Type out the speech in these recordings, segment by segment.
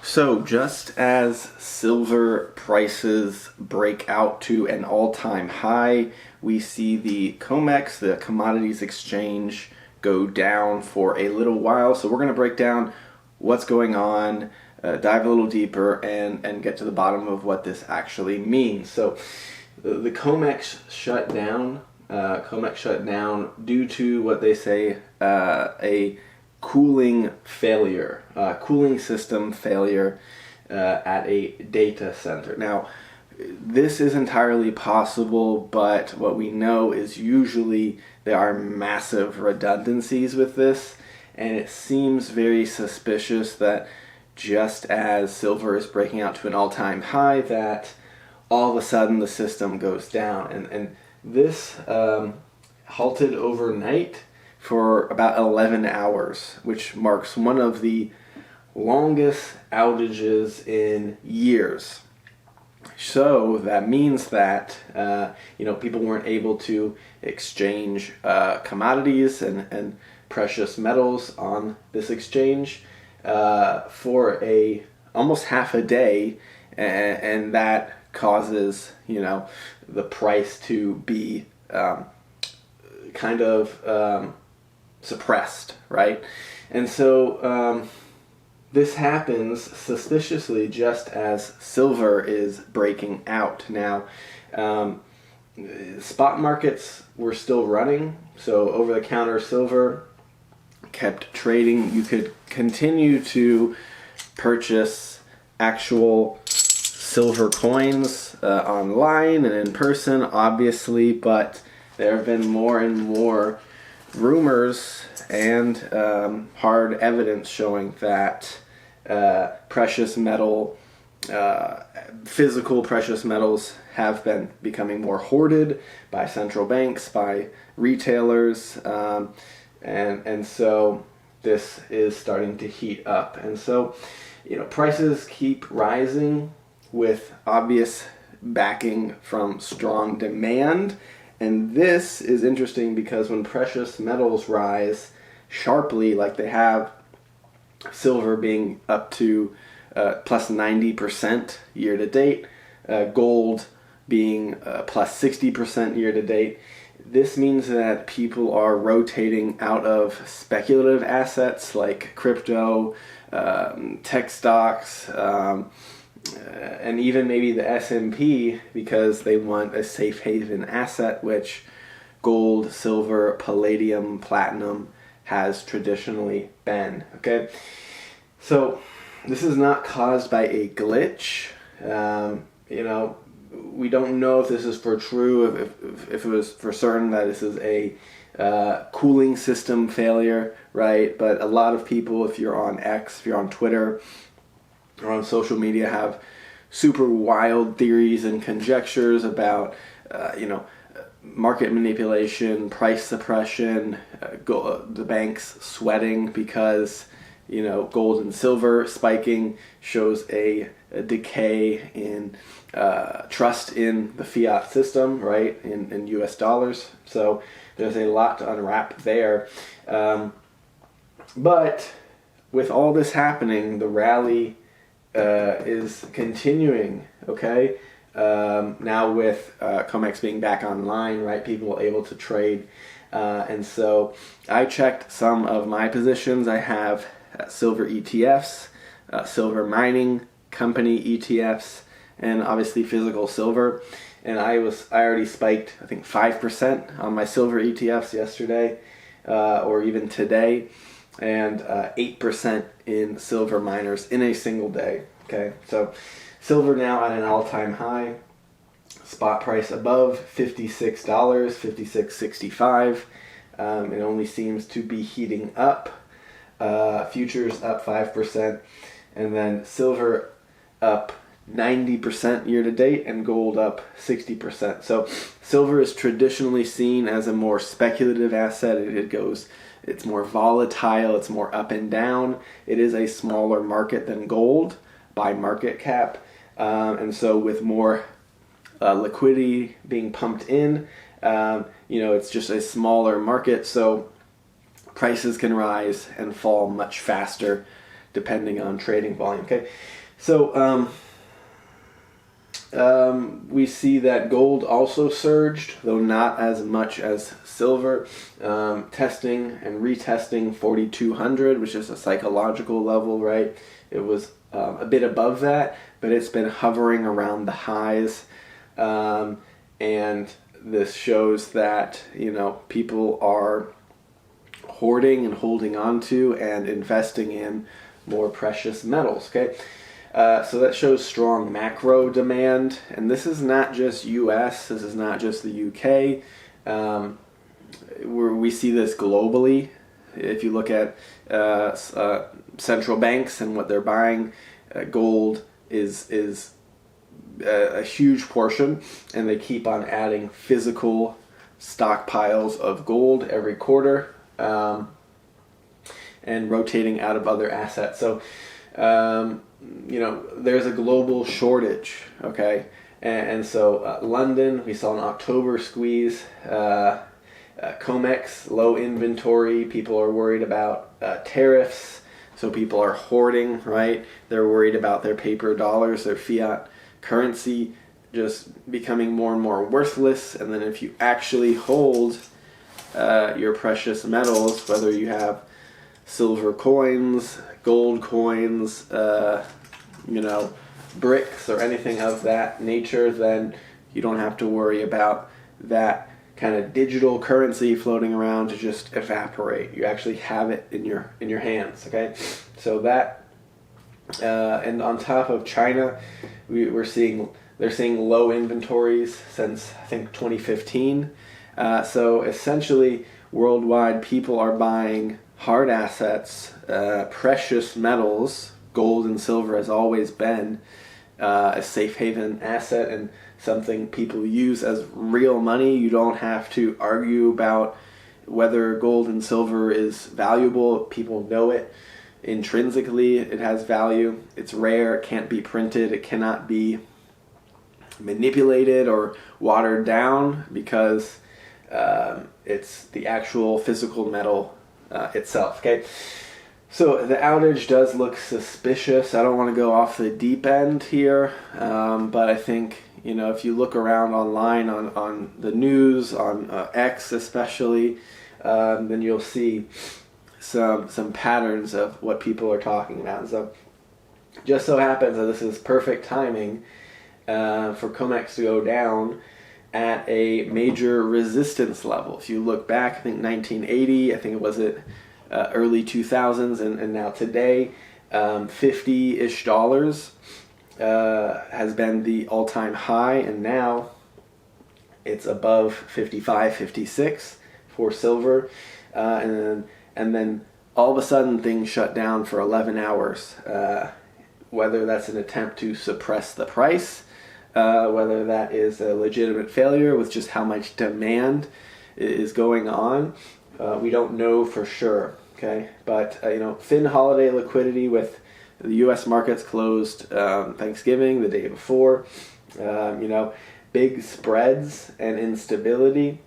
So, just as silver prices break out to an all-time high, we see the COMEX, the commodities exchange, go down for a little while. So, we're going to break down what's going on, dive a little deeper, and get to the bottom of what this actually means. So, the COMEX shut down. COMEX shut down due to what they say a cooling failure, cooling system failure at a data center. Now, this is entirely possible, but what we know is usually there are massive redundancies with this, and it seems very suspicious that just as silver is breaking out to an all-time high, that all of a sudden the system goes down. And this halted overnight for about 11 hours, which marks one of the longest outages in years. So that means that people weren't able to exchange commodities and precious metals on this exchange for almost half a day, and that causes the price to be kind of suppressed, right? And so this happens suspiciously just as silver is breaking out. Now, spot markets were still running, so over-the-counter silver kept trading. You could continue to purchase actual silver coins online and in person, obviously, but there have been more and more rumors and hard evidence showing that precious metal, physical precious metals have been becoming more hoarded by central banks, by retailers, and so this is starting to heat up. And so, prices keep rising with obvious backing from strong demand. And this is interesting because when precious metals rise sharply, like they have, silver being up to plus 90% year to date, gold being plus 60% year to date, this means that people are rotating out of speculative assets like crypto, tech stocks, and even maybe the S&P, because they want a safe haven asset, which gold, silver, palladium, platinum has traditionally been. Okay, so this is not caused by a glitch. We don't know if this is for true, if it was for certain that this is a cooling system failure, right? But a lot of people, if you're on X, if you're on Twitter, or on social media, have super wild theories and conjectures about, market manipulation, price suppression, the banks sweating because, gold and silver spiking shows a decay in trust in the fiat system, right, in US dollars. So there's a lot to unwrap there. But with all this happening, the rally is continuing, okay? Now with COMEX being back online, right, people are able to trade. And so I checked some of my positions. I have silver ETFs, silver mining company ETFs, and obviously physical silver. And I already spiked, I think, 5% on my silver ETFs yesterday, or even today, and 8% in silver miners in a single day. Okay, so silver now at an all-time high, spot price above $56, $56.65. It only seems to be heating up. Futures up 5%, and then silver up 90% year to date, and gold up 60%. So silver is traditionally seen as a more speculative asset. It's more volatile, it's more up and down. It is a smaller market than gold by market cap. And so with more liquidity being pumped in, it's just a smaller market. So prices can rise and fall much faster depending on trading volume. Okay, so we see that gold also surged, though not as much as silver, testing and retesting 4,200, which is a psychological level, right? It was a bit above that, but it's been hovering around the highs, and this shows that, you know, people are hoarding and holding on to and investing in more precious metals. Okay, so that shows strong macro demand, and this is not just U.S. This is not just the U.K. We see this globally. If you look at central banks and what they're buying, gold is a huge portion, and they keep on adding physical stockpiles of gold every quarter, and rotating out of other assets. So, you know, there's a global shortage, okay? And so London, we saw an October squeeze. COMEX, low inventory. People are worried about tariffs, so people are hoarding, right? They're worried about their paper dollars, their fiat currency just becoming more and more worthless. And then if you actually hold your precious metals, whether you have silver coins, gold coins, you know, bricks or anything of that nature, then you don't have to worry about that kind of digital currency floating around to just evaporate. You actually have it in your hands. Okay, so that and on top of China, they're seeing low inventories since I think 2015. So essentially, worldwide, people are buying hard assets, precious metals. Gold and silver has always been a safe haven asset and something people use as real money. You don't have to argue about whether gold and silver is valuable. People know it intrinsically. It has value. It's rare. It can't be printed. It cannot be manipulated or watered down because it's the actual physical metal itself. Okay, so the outage does look suspicious. I don't want to go off the deep end here, but I think, you know, if you look around online on the news, on X especially, then you'll see some patterns of what people are talking about. So just so happens that this is perfect timing for COMEX to go down at a major resistance level. If you look back, I think 1980, I think it was early 2000s, and now today, $50-ish has been the all-time high, and now it's above 55, 56 for silver, and then all of a sudden things shut down for 11 hours. Whether that's an attempt to suppress the price, whether that is a legitimate failure with just how much demand is going on, we don't know for sure. Okay, but you know, thin holiday liquidity with the U.S. markets closed Thanksgiving the day before. You know, big spreads and instability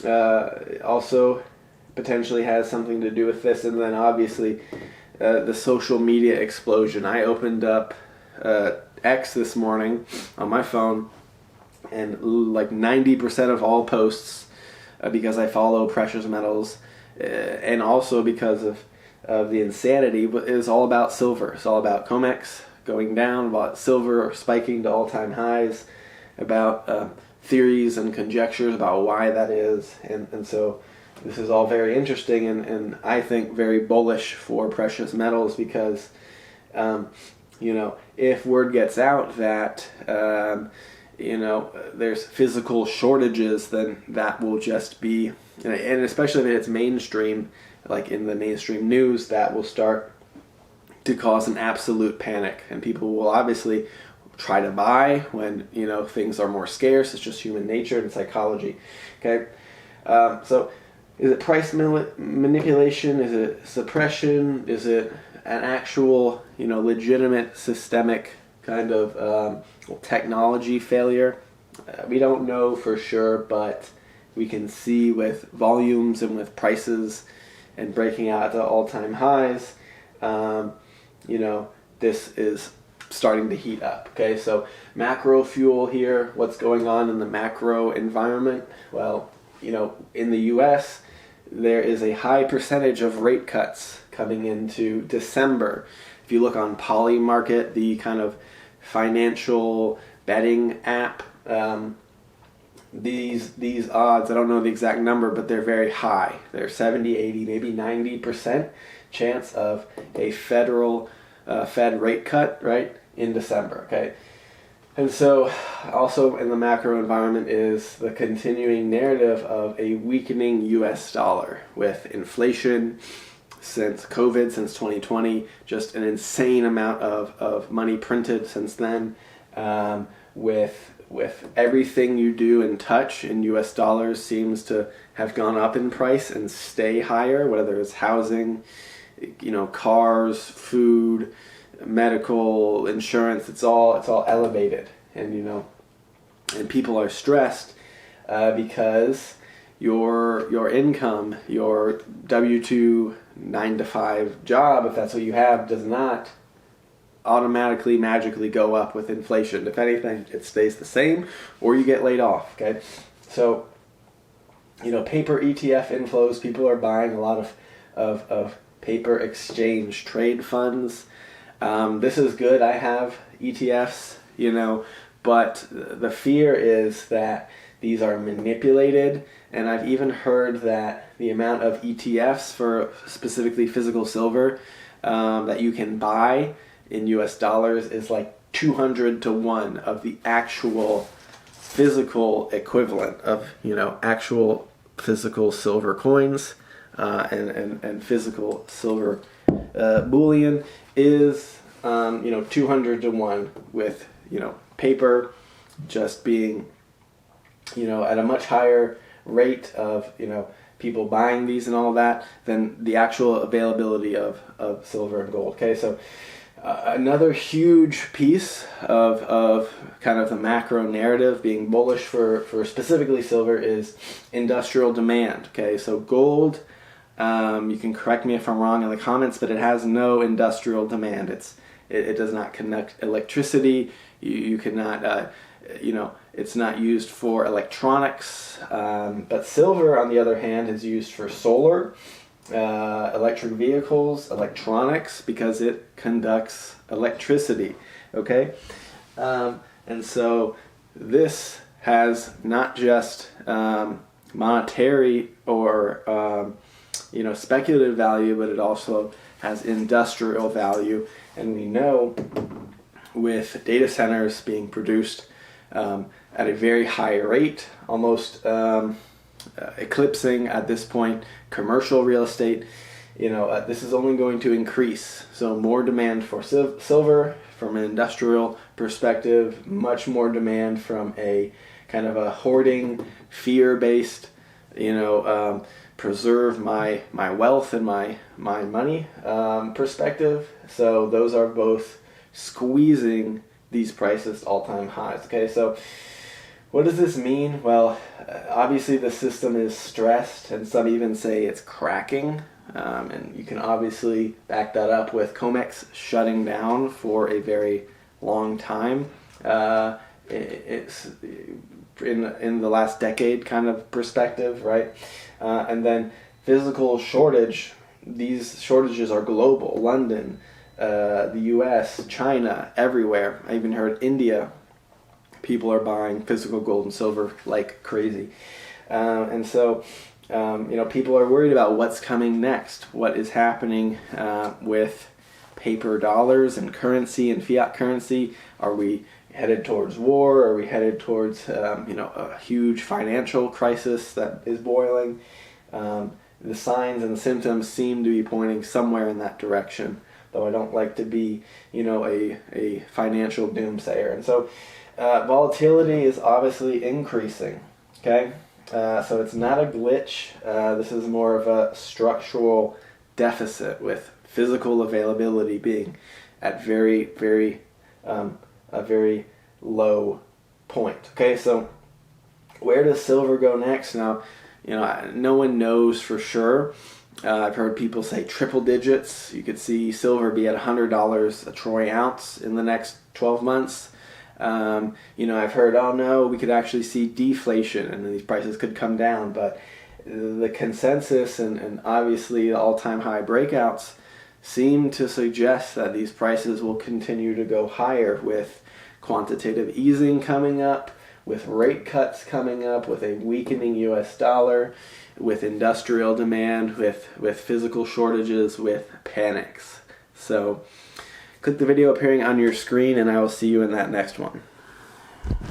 also potentially has something to do with this, and then obviously the social media explosion. I opened up X this morning on my phone, and like 90% of all posts, because I follow precious metals, and also because of the insanity, is all about silver. It's all about COMEX going down, about silver spiking to all-time highs, about theories and conjectures about why that is, and so this is all very interesting and I think very bullish for precious metals because you know, if word gets out that you know, there's physical shortages, then that will just be, and especially if it's mainstream, like in the mainstream news, that will start to cause an absolute panic, and people will obviously try to buy when, you know, things are more scarce. It's just human nature and psychology. Okay, so is it price manipulation? Is it suppression? Is it an actual, you know, legitimate systemic kind of technology failure? We don't know for sure, but we can see with volumes and with prices and breaking out to all-time highs, this is starting to heat up. Okay, so macro fuel here, what's going on in the macro environment? Well, in the US, there is a high percentage of rate cuts coming into December. If you look on Polymarket, the kind of financial betting app, these odds, I don't know the exact number, but they're very high. They're 70, 80, maybe 90% chance of a federal Fed rate cut, right, in December, okay? And so also in the macro environment is the continuing narrative of a weakening U.S. dollar with inflation since COVID, since 2020, just an insane amount of money printed since then, with everything you do and touch in U.S. dollars seems to have gone up in price and stay higher, whether it's housing, cars, food, medical, insurance. It's all elevated, and and people are stressed because your income, your W-2 9-to-5 job, if that's what you have, does not automatically magically go up with inflation. If anything, it stays the same, or you get laid off. Okay, so paper ETF inflows. People are buying a lot of paper exchange trade funds. This is good. I have ETFs, but the fear is that these are manipulated, and I've even heard that the amount of ETFs for specifically physical silver that you can buy in US dollars is like 200 to 1 of the actual physical equivalent of, actual physical silver coins and physical silver bullion is 200 to 1 with paper just being at a much higher rate of people buying these and all that than the actual availability of silver and gold. Okay, so another huge piece of kind of the macro narrative being bullish for specifically silver is industrial demand. Okay, so gold, you can correct me if I'm wrong in the comments, but it has no industrial demand. It does not connect electricity. You cannot, it's not used for electronics. But silver, on the other hand, is used for solar, electric vehicles, electronics, because it conducts electricity. Okay, and so this has not just monetary or speculative value, but it also has industrial value. And we know with data centers being produced at a very high rate, almost eclipsing at this point commercial real estate, this is only going to increase. So more demand for silver from an industrial perspective, much more demand from a kind of a hoarding, fear-based, preserve my wealth and my money perspective. So those are both squeezing these prices to all-time highs. Okay, so what does this mean? Well, obviously the system is stressed, and some even say it's cracking. And you can obviously back that up with COMEX shutting down for a very long time. It's in the last decade kind of perspective, right? And then physical shortage. These shortages are global. London, the U.S., China, everywhere. I even heard India. People are buying physical gold and silver like crazy. And so, people are worried about what's coming next. What is happening with paper dollars and currency and fiat currency? Are we headed towards war? Are we headed towards a huge financial crisis that is boiling? The signs and symptoms seem to be pointing somewhere in that direction, though I don't like to be a financial doomsayer. And so volatility is obviously increasing. Okay, so it's not a glitch. This is more of a structural deficit with physical availability being at very a very low point. Okay, so where does silver go next? Now, no one knows for sure. I've heard people say triple digits. You could see silver be at $100 a troy ounce in the next 12 months. I've heard, oh no, we could actually see deflation and these prices could come down. But the consensus and obviously the all-time high breakouts seem to suggest that these prices will continue to go higher with quantitative easing coming up, with rate cuts coming up, with a weakening US dollar, with industrial demand, with physical shortages, with panics. So click the video appearing on your screen and I will see you in that next one.